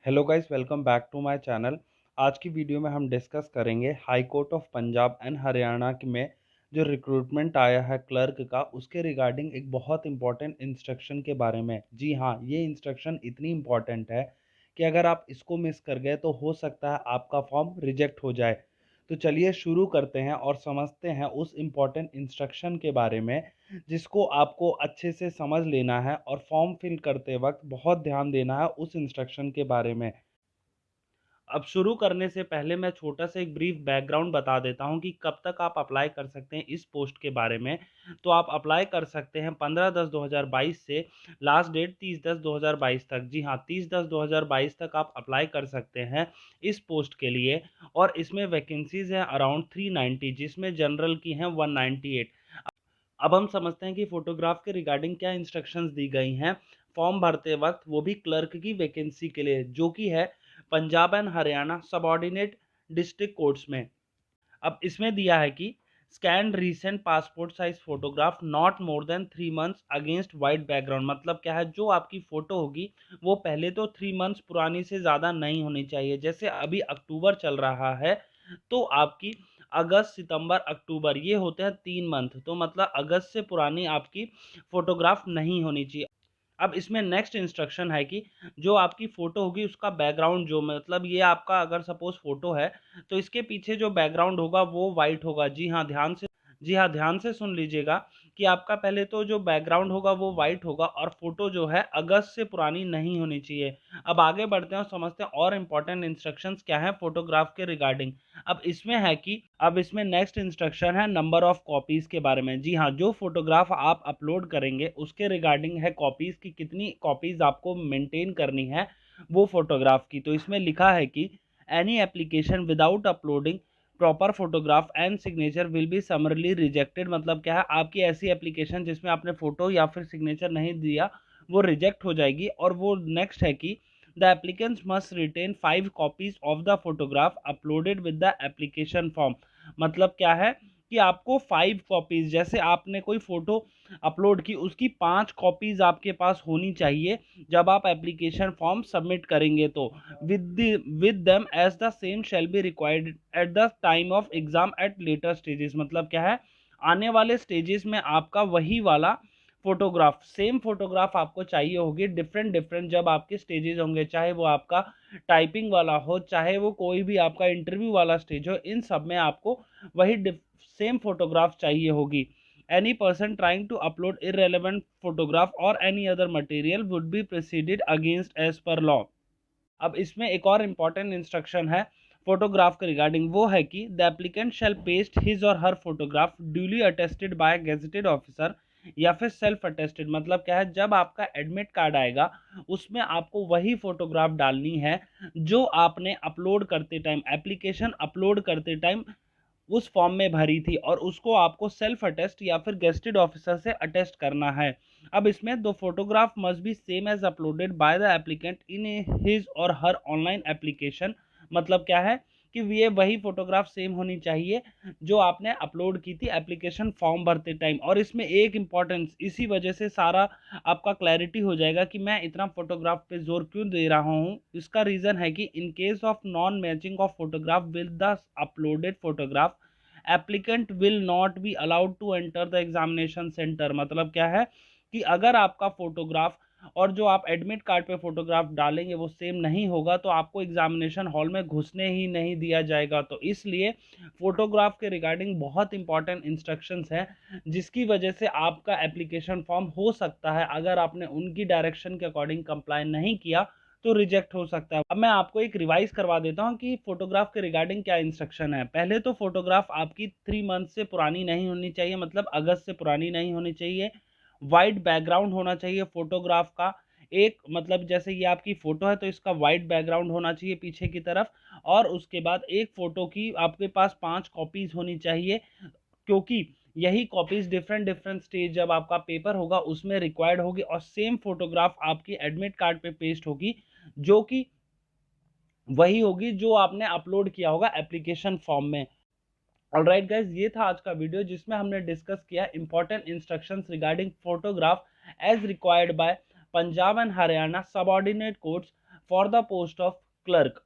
Hello guys, welcome back to my channel. आज की video में हम डिस्कस करेंगे high court of Punjab and Haryana में जो रिक्रूटमेंट आया है क्लर्क का, उसके रिगार्डिंग एक बहुत इंपॉर्टेंट इंस्ट्रक्शन के बारे में। जी हाँ, ये इंस्ट्रक्शन इतनी इंपॉर्टेंट है कि अगर आप इसको मिस कर गए तो हो सकता है आपका फॉर्म रिजेक्ट हो जाए। तो चलिए शुरू करते हैं और समझते हैं उस इम्पॉर्टेंट इंस्ट्रक्शन के बारे में, जिसको आपको अच्छे से समझ लेना है और फॉर्म फिल करते वक्त बहुत ध्यान देना है उस इंस्ट्रक्शन के बारे में। अब शुरू करने से पहले मैं छोटा सा एक ब्रीफ बैकग्राउंड बता देता हूँ कि कब तक आप अप्लाई कर सकते हैं इस पोस्ट के बारे में। तो आप अप्लाई कर सकते हैं 15/10/2022 से लास्ट डेट 30/10/2022 तक। जी हाँ, 30/10/2022 तक आप अप्लाई कर सकते हैं इस पोस्ट के लिए। और इसमें वैकेंसीज हैं अराउंड 390, जिसमें जनरल की हैं 198। अब हम समझते हैं कि फोटोग्राफ के रिगार्डिंग क्या इंस्ट्रक्शंस दी गई हैं फॉर्म भरते वक्त, वो भी क्लर्क की वैकेंसी के लिए, जो कि है Punjab and Haryana subordinate district courts में। अब इसमें दिया है कि scan recent passport size photograph not more than 3 months against white background. मतलब क्या है, जो आपकी फोटो होगी वो पहले तो 3 मंथ्स पुरानी से ज़्यादा नहीं होनी चाहिए। जैसे अभी अक्टूबर चल रहा है, तो आपकी अगस्त सितंबर अक्टूबर ये होते हैं 3 मंथ, तो मतलब अगस्त से पुरानी आपकी फोटोग्राफ नहीं होनी चाहिए। अब इसमें नेक्स्ट इंस्ट्रक्शन है कि जो आपकी फ़ोटो होगी उसका बैकग्राउंड, जो मतलब ये आपका अगर सपोज़ फ़ोटो है, तो इसके पीछे जो बैकग्राउंड होगा वो वाइट होगा। जी हाँ, ध्यान से सुन लीजिएगा कि आपका पहले तो जो बैकग्राउंड होगा वो वाइट होगा और फ़ोटो जो है अगस्त से पुरानी नहीं होनी चाहिए। अब आगे बढ़ते हैं और समझते हैं और इम्पोर्टेंट इंस्ट्रक्शंस क्या हैं फ़ोटोग्राफ के रिगार्डिंग। अब इसमें नेक्स्ट इंस्ट्रक्शन है नंबर ऑफ कॉपीज़ के बारे में। जी हाँ, जो फ़ोटोग्राफ आप अपलोड करेंगे उसके रिगार्डिंग है कॉपीज़ की, कितनी कॉपीज़ आपको मेंटेन करनी है वो फ़ोटोग्राफ की। तो इसमें लिखा है कि any application without uploading proper photograph and signature will be समरली rejected. मतलब क्या है, आपकी ऐसी एप्लीकेशन जिसमें आपने फ़ोटो या फिर सिग्नेचर नहीं दिया वो रिजेक्ट हो जाएगी। और वो नेक्स्ट है कि the applicants must retain 5 copies of the photograph uploaded with the application form. मतलब क्या है कि आपको 5 कॉपीज, जैसे आपने कोई फोटो अपलोड की उसकी 5 कॉपीज आपके पास होनी चाहिए जब आप एप्लीकेशन फॉर्म सबमिट करेंगे। तो with them as the same shall be required at the time of exam at later stages. मतलब क्या है, आने वाले स्टेजेस में आपका वही वाला फोटोग्राफ, सेम फोटोग्राफ आपको चाहिए होगी। डिफरेंट डिफरेंट जब आपके स्टेजेस होंगे, चाहे वो आपका टाइपिंग वाला हो, चाहे वो कोई भी आपका इंटरव्यू वाला स्टेज हो, इन सब में आपको वही सेम फोटोग्राफ चाहिए होगी। Any person trying to upload irrelevant photograph or any other material would be proceeded against as per law. अब इसमें एक और इम्पॉर्टेंट इंस्ट्रक्शन है फोटोग्राफ के रिगार्डिंग, वो है कि the applicant shall paste his or her photograph duly attested by gazetted officer या फिर सेल्फ अटेस्टेड। मतलब क्या है, जब आपका एडमिट कार्ड आएगा उसमें आपको वही फोटोग्राफ डालनी है जो आपने अपलोड करते टाइम, एप्लीकेशन अपलोड करते टाइम उस फॉर्म में भरी थी, और उसको आपको सेल्फ अटेस्ट या फिर गेस्टेड ऑफिसर से अटेस्ट करना है। अब इसमें दो photograph must be same as uploaded by the applicant in his or her online application. मतलब क्या है कि ये वही फोटोग्राफ सेम होनी चाहिए जो आपने अपलोड की थी एप्लीकेशन फॉर्म भरते टाइम। और इसमें एक इम्पॉर्टेंस, इसी वजह से सारा आपका क्लैरिटी हो जाएगा कि मैं इतना फोटोग्राफ पे जोर क्यों दे रहा हूँ। इसका रीज़न है कि in case of non matching of photograph with the uploaded photograph applicant will not be allowed to enter the examination centre. मतलब क्या है कि अगर आपका फोटोग्राफ और जो आप एडमिट कार्ड पे फोटोग्राफ डालेंगे वो सेम नहीं होगा, तो आपको एग्जामिनेशन हॉल में घुसने ही नहीं दिया जाएगा। तो इसलिए फोटोग्राफ के रिगार्डिंग बहुत इंपॉर्टेंट इंस्ट्रक्शंस हैं, जिसकी वजह से आपका एप्लीकेशन फॉर्म हो सकता है, अगर आपने उनकी डायरेक्शन के अकॉर्डिंग कंप्लाई नहीं किया तो रिजेक्ट हो सकता है। अब मैं आपको एक रिवाइज करवा देता हूँ कि फोटोग्राफ के रिगार्डिंग क्या इंस्ट्रक्शन है। पहले तो फोटोग्राफ आपकी 3 मंथ से पुरानी नहीं होनी चाहिए, मतलब अगस्त से पुरानी नहीं होनी चाहिए। वाइट बैकग्राउंड होना चाहिए फोटोग्राफ का। एक मतलब जैसे ये आपकी फोटो है तो इसका वाइट बैकग्राउंड होना चाहिए पीछे की तरफ। और उसके बाद एक फोटो की आपके पास 5 कॉपीज होनी चाहिए, क्योंकि यही कॉपीज डिफरेंट डिफरेंट स्टेज जब आपका पेपर होगा उसमें रिक्वायर्ड होगी। और सेम फोटोग्राफ आपकी एडमिट कार्ड पे पेस्ट होगी, जो कि वही होगी जो आपने अपलोड किया होगा एप्लीकेशन फॉर्म में। ऑलराइट गाइज, ये था आज का वीडियो जिसमें हमने डिस्कस किया important instructions regarding photograph as required by Punjab and Haryana subordinate courts for the post of clerk.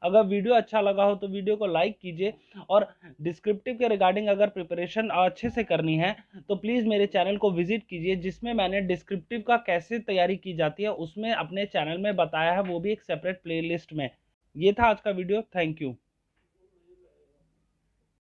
अगर वीडियो अच्छा लगा हो तो वीडियो को लाइक कीजिए, और डिस्क्रिप्टिव के रिगार्डिंग अगर प्रिपरेशन अच्छे से करनी है तो प्लीज़ मेरे चैनल को विजिट कीजिए, जिसमें मैंने डिस्क्रिप्टिव का कैसे तैयारी की जाती है उसमें अपने चैनल में बताया है, वो भी एक सेपरेट प्लेलिस्ट में। ये था आज का वीडियो। Thank you.